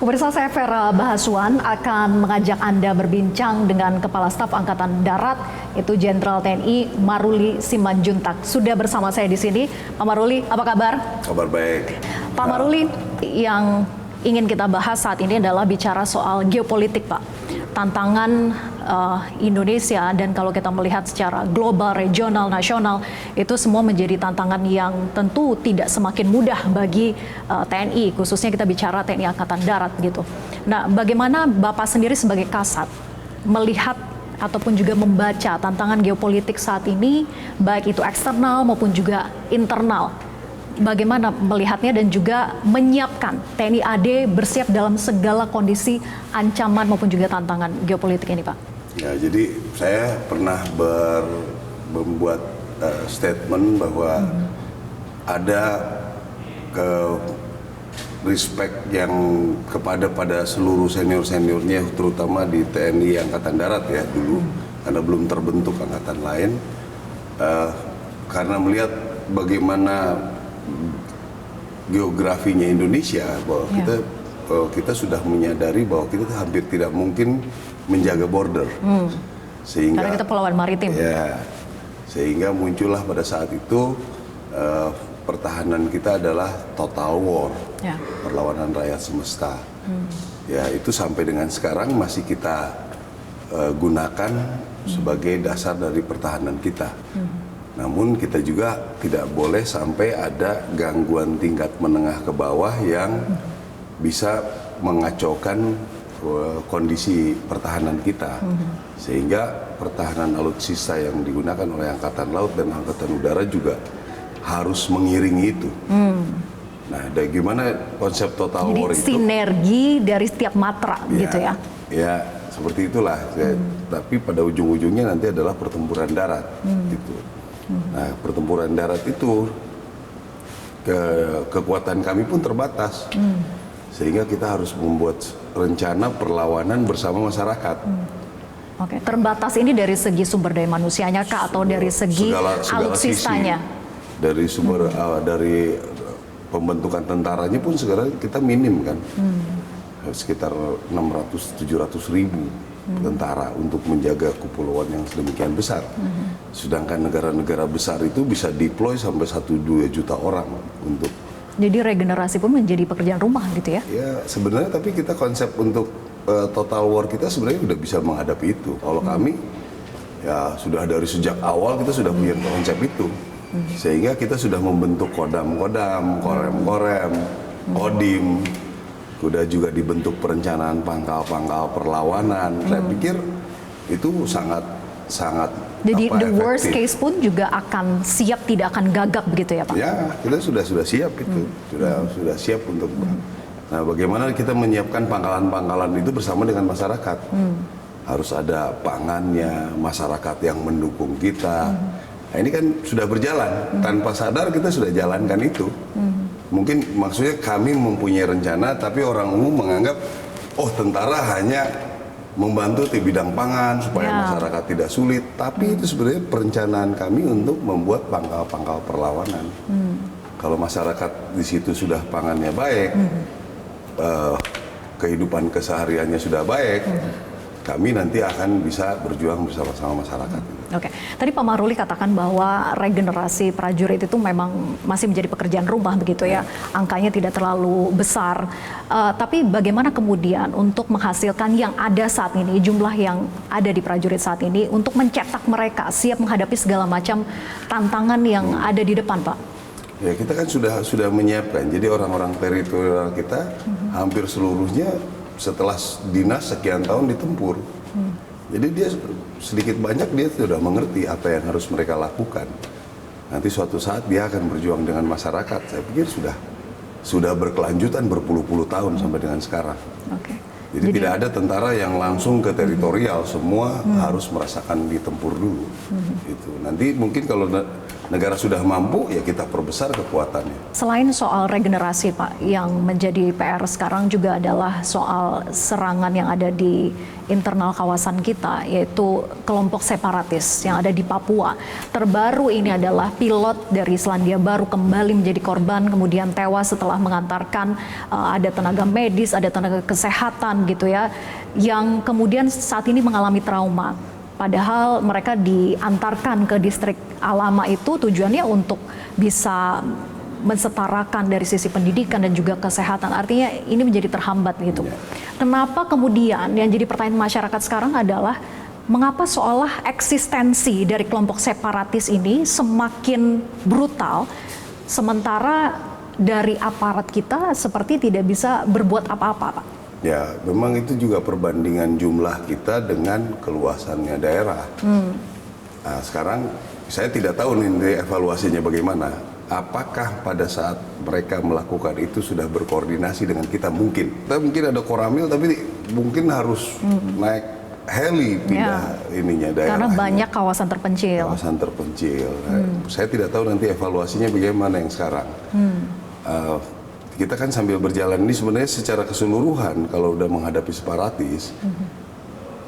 Pemirsa, saya Vera Bahaswan akan mengajak Anda berbincang dengan Kepala Staf Angkatan Darat, itu Jenderal TNI Maruli Simanjuntak. Sudah bersama saya di sini. Pak Maruli, apa kabar? Kabar baik. Pak Maruli, yang ingin kita bahas saat ini adalah bicara soal geopolitik, Pak. Tantangan Indonesia, dan kalau kita melihat secara global, regional, nasional, itu semua menjadi tantangan yang tentu tidak semakin mudah bagi TNI, khususnya kita bicara TNI Angkatan Darat gitu. Nah, bagaimana Bapak sendiri sebagai Kasat melihat ataupun juga membaca tantangan geopolitik saat ini, baik itu eksternal maupun juga internal? Bagaimana melihatnya dan juga menyiapkan TNI AD bersiap dalam segala kondisi ancaman maupun juga tantangan geopolitik ini, Pak? Ya, jadi saya pernah membuat statement bahwa ada respect yang pada seluruh senior-seniornya, terutama di TNI Angkatan Darat ya dulu, karena belum terbentuk angkatan lain, karena melihat bagaimana geografinya Indonesia, bahwa kita sudah menyadari bahwa kita hampir tidak mungkin menjaga border, sehingga karena kita Kepulauan Maritim. Ya, sehingga muncullah pada saat itu pertahanan kita adalah total war, perlawanan rakyat semesta. Ya, itu sampai dengan sekarang masih kita gunakan sebagai dasar dari pertahanan kita. Namun kita juga tidak boleh sampai ada gangguan tingkat menengah ke bawah yang bisa mengacaukan kondisi pertahanan kita. Sehingga pertahanan alutsista yang digunakan oleh Angkatan Laut dan Angkatan Udara juga harus mengiringi itu. Nah, gimana konsep total war itu? Sinergi dari setiap matra gitu ya? Ya, seperti itulah. Tapi pada ujung-ujungnya nanti adalah pertempuran darat gitu. Nah, pertempuran darat itu kekuatan kami pun terbatas, sehingga kita harus membuat rencana perlawanan bersama masyarakat. Oke, terbatas ini dari segi sumber daya manusianya kah, atau dari segi alutsistanya? Dari sumber dari pembentukan tentaranya pun sekarang kita minim kan, sekitar 600-700 ribu tentara untuk menjaga kepulauan yang sedemikian besar. Sedangkan negara-negara besar itu bisa deploy sampai 1-2 juta orang untuk. Jadi regenerasi pun menjadi pekerjaan rumah gitu ya? Ya, sebenarnya tapi kita konsep untuk total war kita sebenarnya sudah bisa menghadapi itu. Kalau kami ya sudah dari sejak awal kita sudah punya konsep itu. Sehingga kita sudah membentuk kodam-kodam, korem-korem, kodim. Sudah juga dibentuk perencanaan pangkal-pangkal perlawanan. Saya pikir itu sangat jadi the efektif. Worst case pun juga akan siap, tidak akan gagap begitu ya, Pak? Ya, kita sudah siap itu. Sudah siap untuk Nah, bagaimana kita menyiapkan pangkalan-pangkalan itu bersama dengan masyarakat. Harus ada pangannya, masyarakat yang mendukung kita. Nah, ini kan sudah berjalan. Tanpa sadar kita sudah jalankan itu. Mungkin maksudnya kami mempunyai rencana, tapi orang umum menganggap, oh, tentara hanya membantu di bidang pangan supaya masyarakat tidak sulit. Tapi itu sebenarnya perencanaan kami untuk membuat pangkal-pangkal perlawanan. Kalau masyarakat di situ sudah pangannya baik, kehidupan kesehariannya sudah baik, kami nanti akan bisa berjuang bersama-sama masyarakat. Oke, tadi Pak Maruli katakan bahwa regenerasi prajurit itu memang masih menjadi pekerjaan rumah begitu ya, angkanya tidak terlalu besar. Tapi bagaimana kemudian untuk menghasilkan yang ada saat ini, jumlah yang ada di prajurit saat ini, untuk mencetak mereka siap menghadapi segala macam tantangan yang ada di depan, Pak? Ya, kita kan sudah menyiapkan. Jadi orang-orang teritorial kita hampir seluruhnya setelah dinas sekian tahun ditempur. Jadi dia sedikit banyak dia sudah mengerti apa yang harus mereka lakukan. Nanti suatu saat dia akan berjuang dengan masyarakat. Saya pikir sudah berkelanjutan berpuluh-puluh tahun sampai dengan sekarang. Jadi tidak ada tentara yang langsung ke teritorial, semua harus merasakan ditempur dulu. Itu nanti mungkin kalau negara sudah mampu, ya kita perbesar kekuatannya. Selain soal regenerasi Pak, yang menjadi PR sekarang juga adalah soal serangan yang ada di internal kawasan kita, yaitu kelompok separatis yang ada di Papua. Terbaru ini adalah pilot dari Selandia Baru kembali menjadi korban, kemudian tewas setelah mengantarkan ada tenaga medis, ada tenaga kesehatan gitu ya, yang kemudian saat ini mengalami trauma. Padahal mereka diantarkan ke distrik Alama itu tujuannya untuk bisa mensetarakan dari sisi pendidikan dan juga kesehatan. Artinya ini menjadi terhambat gitu. Kenapa kemudian yang jadi pertanyaan masyarakat sekarang adalah mengapa seolah eksistensi dari kelompok separatis ini semakin brutal, sementara dari aparat kita seperti tidak bisa berbuat apa-apa, Pak? Ya, memang itu juga perbandingan jumlah kita dengan keluasannya daerah. Nah, sekarang saya tidak tahu nih evaluasinya bagaimana. Apakah pada saat mereka melakukan itu sudah berkoordinasi dengan kita? Mungkin. Kita mungkin ada koramil, tapi mungkin harus naik heli pindah ininya daerah. Karena banyak kawasan terpencil. Kawasan terpencil. Saya tidak tahu nanti evaluasinya bagaimana yang sekarang. Kita kan sambil berjalan ini sebenarnya secara keseluruhan kalau udah menghadapi separatis,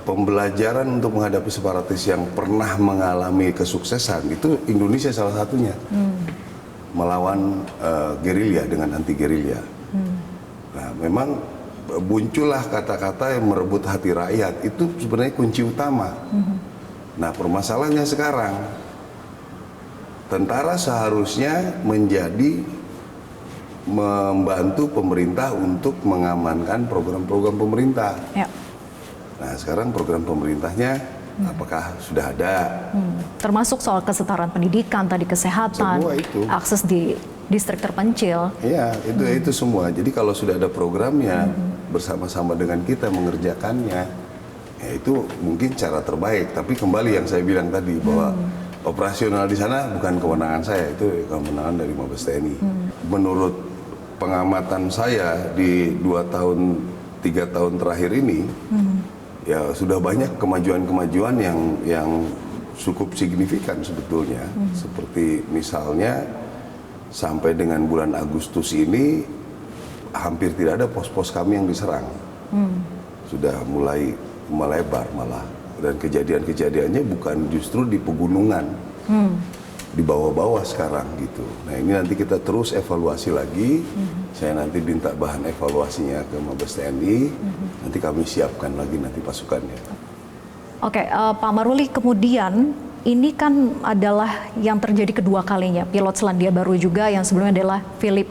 pembelajaran untuk menghadapi separatis yang pernah mengalami kesuksesan itu Indonesia salah satunya, melawan gerilya dengan anti gerilya. Nah, memang muncullah kata-kata yang merebut hati rakyat, itu sebenarnya kunci utama. Nah, permasalahannya sekarang tentara seharusnya membantu pemerintah untuk mengamankan program-program pemerintah. Ya. Nah, sekarang program pemerintahnya apakah sudah ada? Termasuk soal kesetaraan pendidikan, tadi kesehatan, akses di distrik terpencil. Iya, itu semua. Jadi kalau sudah ada programnya, bersama-sama dengan kita mengerjakannya, ya itu mungkin cara terbaik. Tapi kembali yang saya bilang tadi bahwa operasional di sana bukan kewenangan saya, itu kewenangan dari Mabes TNI. Menurut pengamatan saya di 2-3 tahun terakhir ini, ya sudah banyak kemajuan-kemajuan yang cukup signifikan sebetulnya. Seperti misalnya sampai dengan bulan Agustus ini hampir tidak ada pos-pos kami yang diserang. Sudah mulai melebar malah, dan kejadian-kejadiannya bukan justru di pegunungan. Di bawah-bawah sekarang gitu. Nah, ini nanti kita terus evaluasi lagi. Saya nanti minta bahan evaluasinya ke Mabes TNI. Nanti kami siapkan lagi nanti pasukannya. Oke, Pak Maruli, kemudian ini kan adalah yang terjadi kedua kalinya. Pilot Selandia Baru juga yang sebelumnya adalah Philip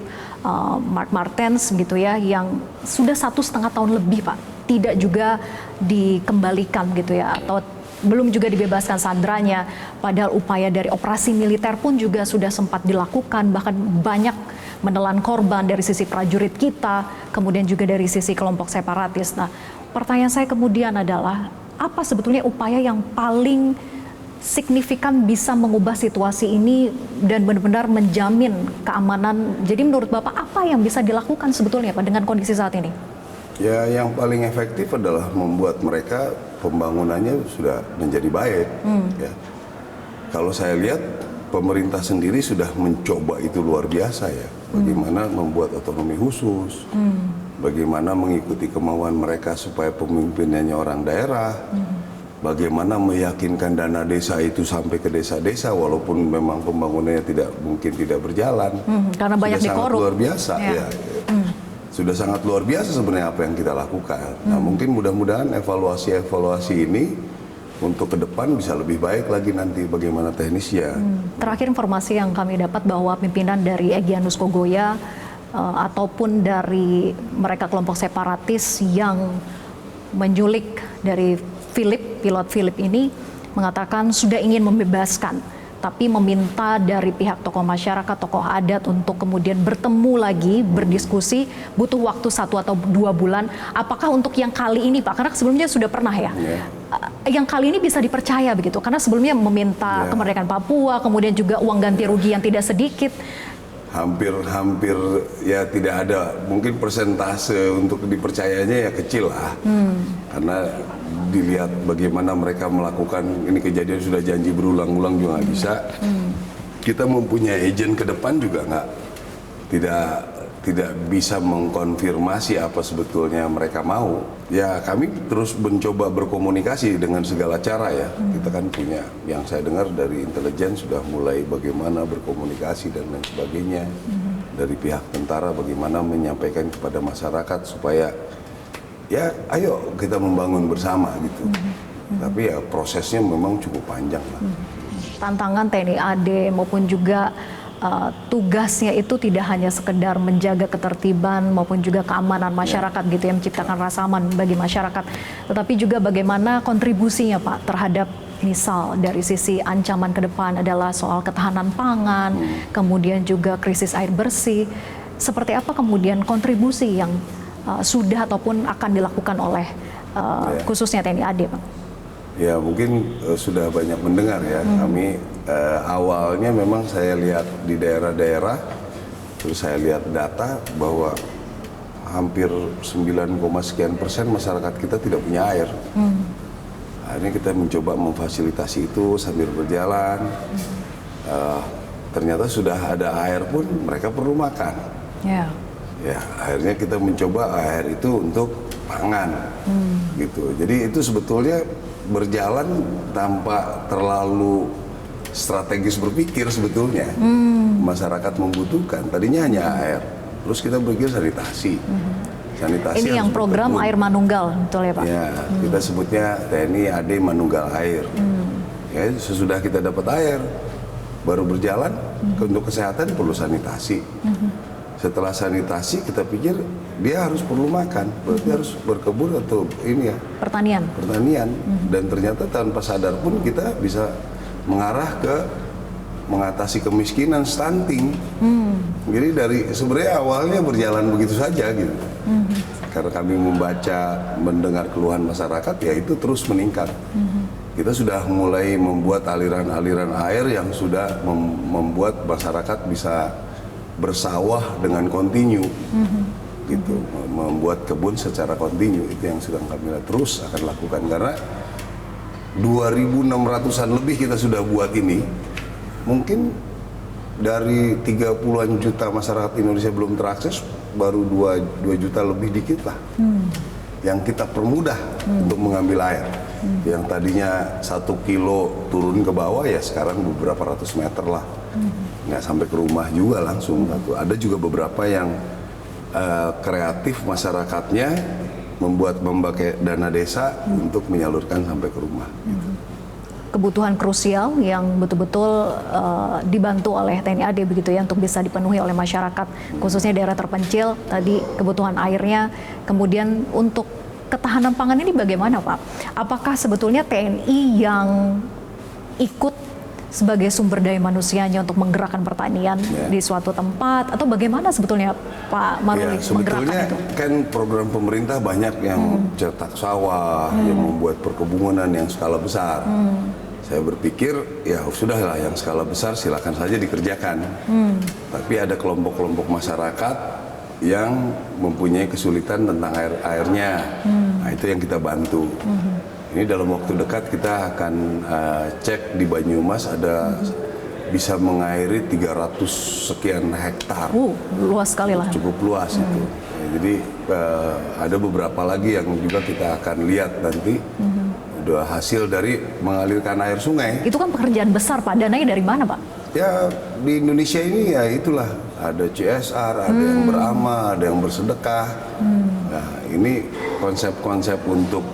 Mark Martens gitu ya, yang sudah 1,5 tahun lebih, Pak, tidak juga dikembalikan gitu ya, atau belum juga dibebaskan sandranya, padahal upaya dari operasi militer pun juga sudah sempat dilakukan, bahkan banyak menelan korban dari sisi prajurit kita, kemudian juga dari sisi kelompok separatis. Nah, pertanyaan saya kemudian adalah, apa sebetulnya upaya yang paling signifikan bisa mengubah situasi ini dan benar-benar menjamin keamanan? Jadi menurut Bapak, apa yang bisa dilakukan sebetulnya Pak dengan kondisi saat ini? Ya, yang paling efektif adalah membuat mereka pembangunannya sudah menjadi baik. Ya. Kalau saya lihat pemerintah sendiri sudah mencoba itu luar biasa ya. Bagaimana membuat otonomi khusus, bagaimana mengikuti kemauan mereka supaya pemimpinannya orang daerah, bagaimana meyakinkan dana desa itu sampai ke desa-desa walaupun memang pembangunannya mungkin tidak berjalan. Karena banyak dikorup. Sangat luar biasa ya. Sudah sangat luar biasa sebenarnya apa yang kita lakukan. Nah, mungkin mudah-mudahan evaluasi ini untuk ke depan bisa lebih baik lagi nanti bagaimana teknisnya. Terakhir informasi yang kami dapat bahwa pimpinan dari Egyanus Kogoya ataupun dari mereka kelompok separatis yang menculik dari pilot Philip ini mengatakan sudah ingin membebaskan, tapi meminta dari pihak tokoh masyarakat, tokoh adat untuk kemudian bertemu lagi, berdiskusi, butuh waktu 1 atau 2 bulan. Apakah untuk yang kali ini Pak, karena sebelumnya sudah pernah ya, yang kali ini bisa dipercaya begitu, karena sebelumnya meminta kemerdekaan Papua, kemudian juga uang ganti rugi yang tidak sedikit. Hampir ya tidak ada, mungkin persentase untuk dipercayanya ya kecil lah, karena dilihat bagaimana mereka melakukan ini, kejadian sudah janji berulang-ulang juga nggak bisa. kita mempunyai agent ke depan juga tidak bisa mengkonfirmasi apa sebetulnya mereka mau. Ya kami terus mencoba berkomunikasi dengan segala cara ya. Kita kan punya, yang saya dengar dari intelijen sudah mulai bagaimana berkomunikasi dan lain sebagainya. Dari pihak tentara bagaimana menyampaikan kepada masyarakat supaya ya ayo kita membangun bersama gitu. Tapi ya prosesnya memang cukup panjang lah. Tantangan TNI AD maupun juga tugasnya itu tidak hanya sekedar menjaga ketertiban maupun juga keamanan masyarakat gitu ya, menciptakan rasa aman bagi masyarakat, tetapi juga bagaimana kontribusinya Pak terhadap misal dari sisi ancaman ke depan adalah soal ketahanan pangan, kemudian juga krisis air bersih. Seperti apa kemudian kontribusi yang sudah ataupun akan dilakukan oleh khususnya TNI AD, Pak? Ya mungkin sudah banyak mendengar ya. Kami awalnya memang saya lihat di daerah-daerah, terus saya lihat data bahwa hampir 9, sekian persen masyarakat kita tidak punya air. Akhirnya kita mencoba memfasilitasi itu sambil berjalan. Ternyata sudah ada air pun mereka perlu makan. Ya, akhirnya kita mencoba air itu untuk pangan, gitu. Jadi itu sebetulnya berjalan tanpa terlalu strategis berpikir sebetulnya. Masyarakat membutuhkan. Tadinya hanya air, terus kita berpikir sanitasi. Sanitasi ini yang program Air Manunggal, betul ya Pak? Ya, kita sebutnya TNI AD Manunggal Air. Ya, sesudah kita dapat air, baru berjalan untuk kesehatan perlu sanitasi. Setelah sanitasi kita pikir dia harus perlu makan, berarti harus berkebun atau ini ya pertanian. Dan ternyata tanpa sadar pun kita bisa mengarah ke mengatasi kemiskinan, stunting. Jadi dari sebenarnya awalnya berjalan begitu saja gitu. Karena kami membaca, mendengar keluhan masyarakat, ya itu terus meningkat. Kita sudah mulai membuat aliran-aliran air yang sudah membuat masyarakat bisa bersawah dengan kontinu, gitu. Membuat kebun secara kontinu, itu yang sedang kami terus akan lakukan. Karena 2.600-an lebih kita sudah buat ini. Mungkin dari 30-an juta masyarakat Indonesia belum terakses, baru 2 juta lebih dikit lah. Yang kita permudah untuk mengambil air. Yang tadinya 1 kilo turun ke bawah, ya sekarang beberapa ratus meter lah. Nggak sampai ke rumah juga langsung. Ada juga beberapa yang kreatif masyarakatnya memakai dana desa untuk menyalurkan sampai ke rumah. Kebutuhan krusial yang betul-betul dibantu oleh TNI AD begitu ya untuk bisa dipenuhi oleh masyarakat, khususnya daerah terpencil. Tadi kebutuhan airnya, kemudian untuk ketahanan pangan ini bagaimana Pak? Apakah sebetulnya TNI yang ikut sebagai sumber daya manusianya untuk menggerakkan pertanian di suatu tempat, atau bagaimana sebetulnya Pak Maruli sebetulnya itu? Kan program pemerintah banyak yang cetak sawah, yang membuat perkebunan yang skala besar. Saya berpikir ya sudahlah yang skala besar silakan saja dikerjakan. Tapi ada kelompok-kelompok masyarakat yang mempunyai kesulitan tentang airnya. Nah, itu yang kita bantu. Ini dalam waktu dekat kita akan cek di Banyumas ada bisa mengairi 300 sekian hektar. Luas sekali lah. Cukup luas itu. Ya, jadi ada beberapa lagi yang juga kita akan lihat nanti. Udah hasil dari mengalirkan air sungai. Itu kan pekerjaan besar Pak, dananya dari mana Pak? Ya di Indonesia ini ya itulah, ada CSR, ada yang beramal, ada yang bersedekah. Nah ini konsep-konsep untuk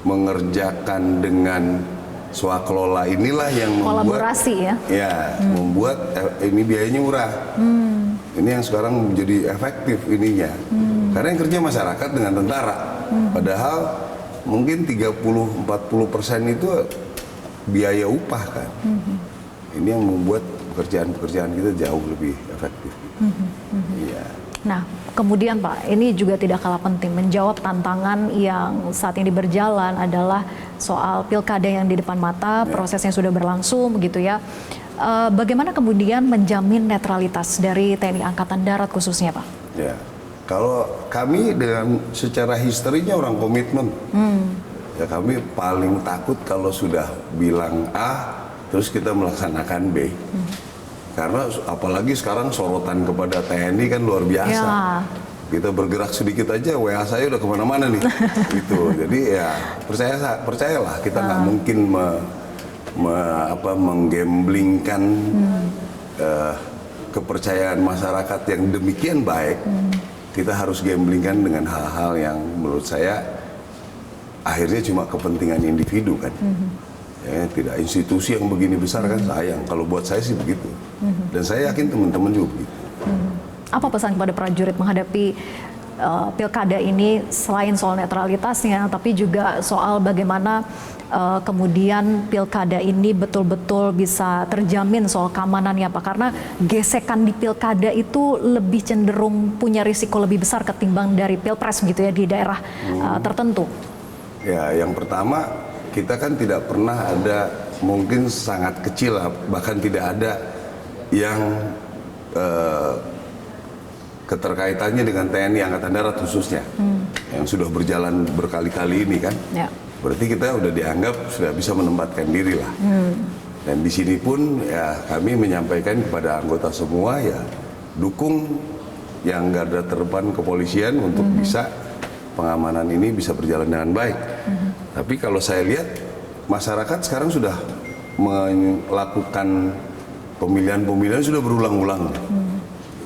mengerjakan dengan swakelola inilah yang membuat kolaborasi membuat ini biayanya murah. Ini yang sekarang menjadi efektif ininya. Karena yang kerja masyarakat dengan tentara. Padahal mungkin 30-40% itu biaya upah kan. Ini yang membuat pekerjaan-pekerjaan kita jauh lebih efektif. Iya. Nah, kemudian Pak, ini juga tidak kalah penting menjawab tantangan yang saat ini berjalan adalah soal pilkada yang di depan mata, prosesnya sudah berlangsung begitu ya. Bagaimana kemudian menjamin netralitas dari TNI Angkatan Darat khususnya Pak? Ya. Kalau kami dengan secara historinya orang komitmen, ya kami paling takut kalau sudah bilang A, terus kita melaksanakan B. Karena apalagi sekarang sorotan kepada TNI kan luar biasa. Ya. Kita bergerak sedikit aja, WA saya udah kemana-mana nih. Gitu. Jadi ya percayalah kita nggak mungkin menggamblingkan kepercayaan masyarakat yang demikian baik. Kita harus gamblingkan dengan hal-hal yang menurut saya akhirnya cuma kepentingan individu kan. Ya, tidak institusi yang begini besar kan sayang. Kalau buat saya sih begitu. Dan saya yakin teman-teman juga begitu. Apa pesan kepada prajurit menghadapi pilkada ini selain soal netralitasnya, tapi juga soal bagaimana kemudian pilkada ini betul-betul bisa terjamin soal keamanannya Pak? Karena gesekan di pilkada itu lebih cenderung punya risiko lebih besar ketimbang dari pilpres gitu ya di daerah tertentu. Ya, yang pertama kita kan tidak pernah ada, mungkin sangat kecil bahkan tidak ada yang keterkaitannya dengan TNI Angkatan Darat khususnya yang sudah berjalan berkali-kali ini kan, berarti kita udah dianggap sudah bisa menempatkan diri lah. Dan di sini pun ya kami menyampaikan kepada anggota semua ya dukung yang garda terdepan kepolisian untuk bisa pengamanan ini bisa berjalan dengan baik. Tapi kalau saya lihat masyarakat sekarang sudah melakukan pemilihan sudah berulang-ulang.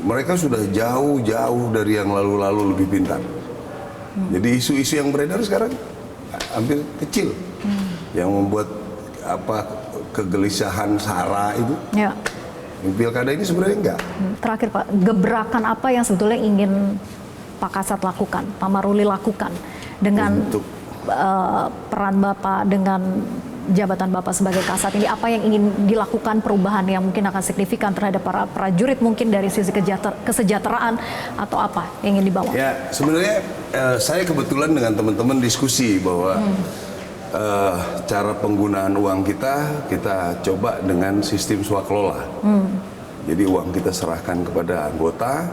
Mereka sudah jauh-jauh dari yang lalu-lalu lebih pintar. Jadi isu-isu yang beredar sekarang hampir kecil. Yang membuat kegelisahan SARA itu. Ya. Pilkada ini sebenarnya enggak. Terakhir Pak, gebrakan apa yang sebetulnya ingin Pak Kasat lakukan, Pak Maruli lakukan dengan peran Bapak, dengan jabatan Bapak sebagai Kasat ini, apa yang ingin dilakukan perubahan yang mungkin akan signifikan terhadap para prajurit mungkin dari sisi kesejahteraan atau apa yang ingin dibawa? Ya, sebenarnya saya kebetulan dengan teman-teman diskusi bahwa cara penggunaan uang kita coba dengan sistem swakelola. Jadi uang kita serahkan kepada anggota,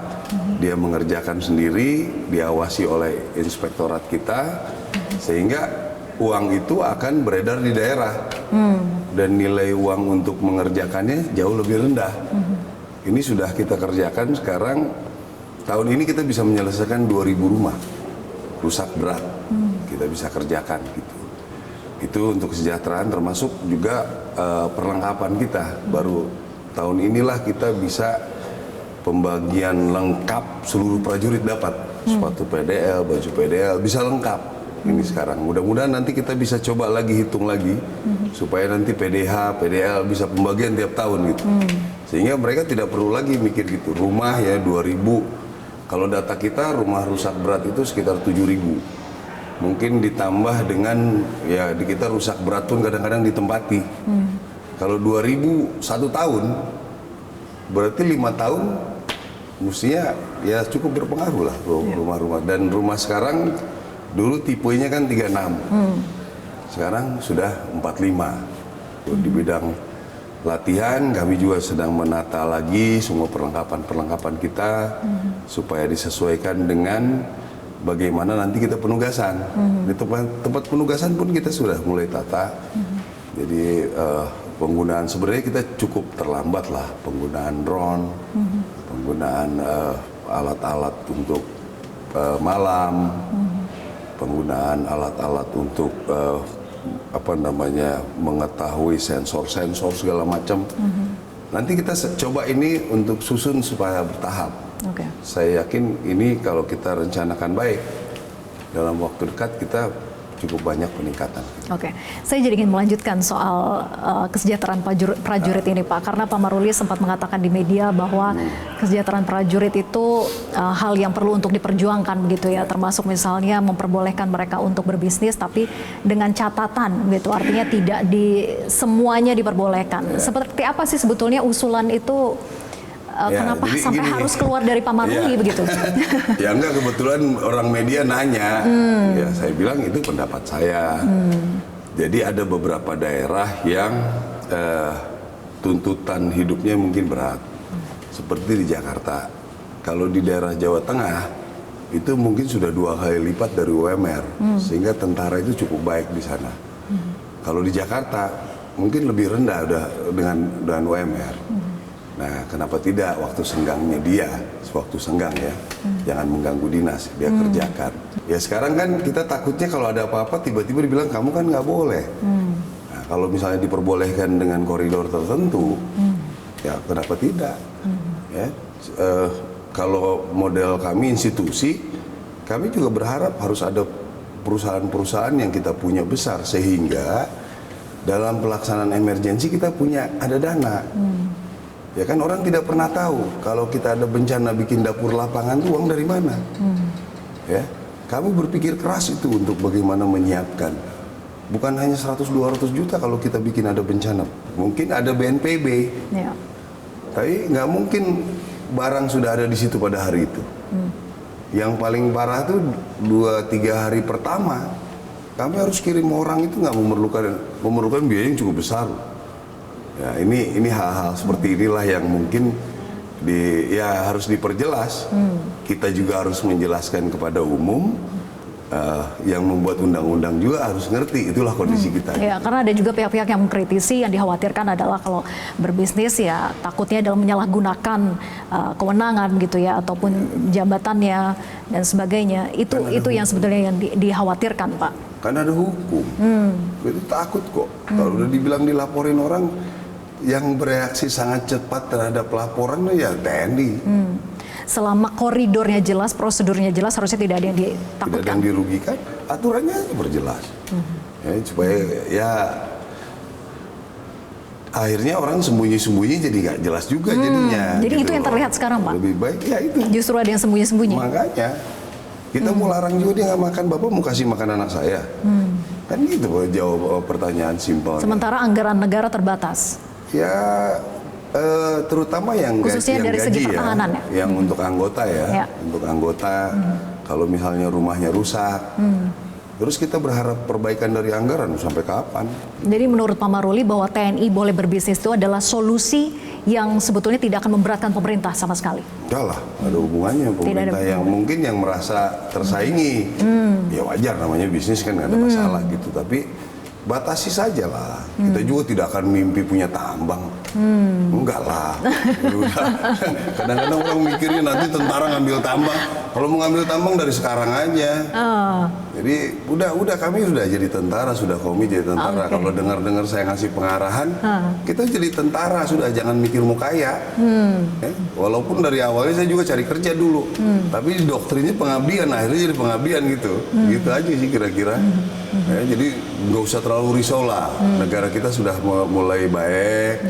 dia mengerjakan sendiri, diawasi oleh inspektorat kita, sehingga uang itu akan beredar di daerah dan nilai uang untuk mengerjakannya jauh lebih rendah. Ini sudah kita kerjakan sekarang. Tahun ini kita bisa menyelesaikan 2.000 rumah rusak berat. Kita bisa kerjakan gitu. Itu untuk kesejahteraan, termasuk juga perlengkapan kita. Baru tahun inilah kita bisa pembagian lengkap seluruh prajurit dapat. Sepatu PDL, baju PDL, bisa lengkap. Ini sekarang, mudah-mudahan nanti kita bisa coba lagi hitung lagi supaya nanti PDH, PDL bisa pembagian tiap tahun gitu. Sehingga mereka tidak perlu lagi mikir gitu. Rumah ya 2.000. Kalau data kita rumah rusak berat itu sekitar 7.000. Mungkin ditambah dengan ya di kita rusak berat pun kadang-kadang ditempati. Kalau 2.000 1 tahun berarti 5 tahun mestinya ya cukup berpengaruh lah rumah-rumah. Dan rumah sekarang dulu tipenya kan 36, sekarang sudah 45. Di bidang latihan kami juga sedang menata lagi semua perlengkapan kita supaya disesuaikan dengan bagaimana nanti kita penugasan. Di tempat penugasan pun kita sudah mulai tata. Jadi penggunaan sebenarnya kita cukup terlambat lah, penggunaan drone, penggunaan alat-alat untuk malam. Penggunaan alat-alat untuk mengetahui sensor-sensor segala macam. Nanti kita coba ini untuk susun supaya bertahap. Saya yakin ini kalau kita rencanakan baik, dalam waktu dekat kita cukup banyak peningkatan. Saya jadi ingin melanjutkan soal kesejahteraan prajurit ini Pak, karena Pak Maruli sempat mengatakan di media bahwa kesejahteraan prajurit itu hal yang perlu untuk diperjuangkan begitu ya, termasuk misalnya memperbolehkan mereka untuk berbisnis tapi dengan catatan gitu, artinya tidak semuanya diperbolehkan. Seperti apa sih sebetulnya usulan itu? Kenapa sampai harus keluar dari Pak Maruli begitu? Ya enggak, kebetulan orang media nanya, ya saya bilang itu pendapat saya. Jadi ada beberapa daerah yang tuntutan hidupnya mungkin berat, seperti di Jakarta. Kalau di daerah Jawa Tengah itu mungkin sudah 2 kali lipat dari UMR, sehingga tentara itu cukup baik di sana. Kalau di Jakarta mungkin lebih rendah udah dengan UMR. Nah, kenapa tidak waktu senggangnya dia, waktu senggang ya, jangan mengganggu dinas, dia kerjakan. Ya sekarang kan kita takutnya kalau ada apa-apa tiba-tiba dibilang kamu kan nggak boleh. Nah, kalau misalnya diperbolehkan dengan koridor tertentu, ya kenapa tidak? Ya, kalau model kami institusi, kami juga berharap harus ada perusahaan-perusahaan yang kita punya besar sehingga dalam pelaksanaan emergensi kita ada dana. Ya kan orang tidak pernah tahu kalau kita ada bencana bikin dapur lapangan itu uang dari mana. Ya, kami berpikir keras itu untuk bagaimana menyiapkan. Bukan hanya 100-200 juta kalau kita bikin ada bencana. Mungkin ada BNPB. Ya. Tapi nggak mungkin barang sudah ada di situ pada hari itu. Yang paling parah tuh 2-3 hari pertama kami harus kirim orang itu nggak memerlukan biaya yang cukup besar. Ya, ini hal-hal seperti inilah yang mungkin harus diperjelas. Kita juga harus menjelaskan kepada umum, yang membuat undang-undang juga harus ngerti itulah kondisi kita. Ya, karena ada juga pihak-pihak yang mengkritisi, yang dikhawatirkan adalah kalau berbisnis ya takutnya dalam menyalahgunakan kewenangan gitu ya ataupun jabatannya dan sebagainya. Itu yang sebetulnya yang dikhawatirkan, Pak. Karena ada hukum. Itu takut kok. Kalau udah dibilang dilaporin orang, yang bereaksi sangat cepat terhadap laporan ya TNI. Selama koridornya jelas, prosedurnya jelas, harusnya tidak ada yang ditakutkan. Tidak ada yang dirugikan, aturannya berjelas. Ya, supaya ya akhirnya orang sembunyi-sembunyi jadi nggak jelas juga jadinya. Jadi gitu itu yang terlihat sekarang, Pak? Lebih baik ya itu. Justru ada yang sembunyi-sembunyi. Makanya kita mau larang juga dia nggak makan, Bapak mau kasih makan anak saya. Kan gitu jawab pertanyaan simpel. Sementara anggaran negara terbatas. Ya terutama yang khususnya yang dari gaji segi pertahanan ya, yang untuk anggota ya. Untuk anggota kalau misalnya rumahnya rusak, terus kita berharap perbaikan dari anggaran sampai kapan? Jadi menurut Pak Maruli bahwa TNI boleh berbisnis itu adalah solusi yang sebetulnya tidak akan memberatkan pemerintah sama sekali. Enggak lah, ada hubungannya pemerintah yang mungkin yang merasa tersaingi, ya wajar namanya bisnis kan nggak ada masalah gitu, tapi batasi saja lah. Kita juga tidak akan mimpi punya tambang. Enggak lah. Kadang-kadang orang mikirnya nanti tentara ngambil tambang. Kalau mau ngambil tambang dari sekarang aja. Jadi udah kami sudah jadi tentara, sudah komit jadi tentara. Kalau dengar-dengar saya ngasih pengarahan, kita jadi tentara sudah, jangan mikir mau kaya. Walaupun dari awalnya saya juga cari kerja dulu. Tapi doktrinnya pengabdian, akhirnya jadi pengabdian gitu. Gitu aja sih kira-kira. Jadi nggak usah terlalu risau lah. Negara kita sudah mulai baik,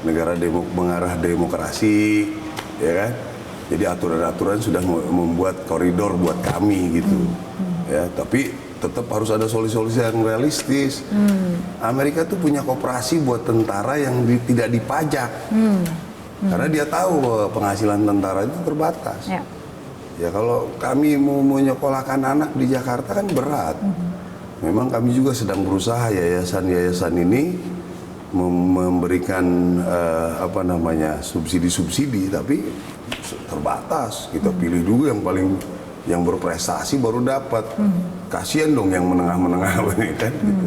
negara mengarah demokrasi, ya kan. Jadi aturan-aturan sudah membuat koridor buat kami gitu. Ya, tapi tetap harus ada solusi-solusi yang realistis. Amerika tuh punya koperasi buat tentara yang tidak dipajak, karena dia tahu bahwa penghasilan tentara itu terbatas. Ya kalau kami mau menyekolahkan anak di Jakarta kan berat. Memang kami juga sedang berusaha yayasan-yayasan ini memberikan subsidi-subsidi, tapi terbatas. Kita pilih dulu yang berprestasi baru dapat. Kasihan dong yang menengah-menengah ini kan gitu.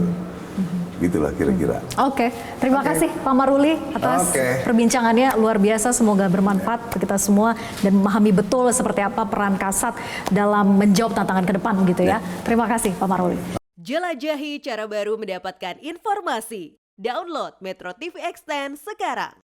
Gitulah kira-kira. Oke, terima kasih Pak Maruli atas perbincangannya, luar biasa, semoga bermanfaat bagi kita semua dan memahami betul seperti apa peran Kasat dalam menjawab tantangan ke depan gitu ya. Terima kasih Pak Maruli. Jelajahi cara baru mendapatkan informasi. Download Metro TV Extend sekarang.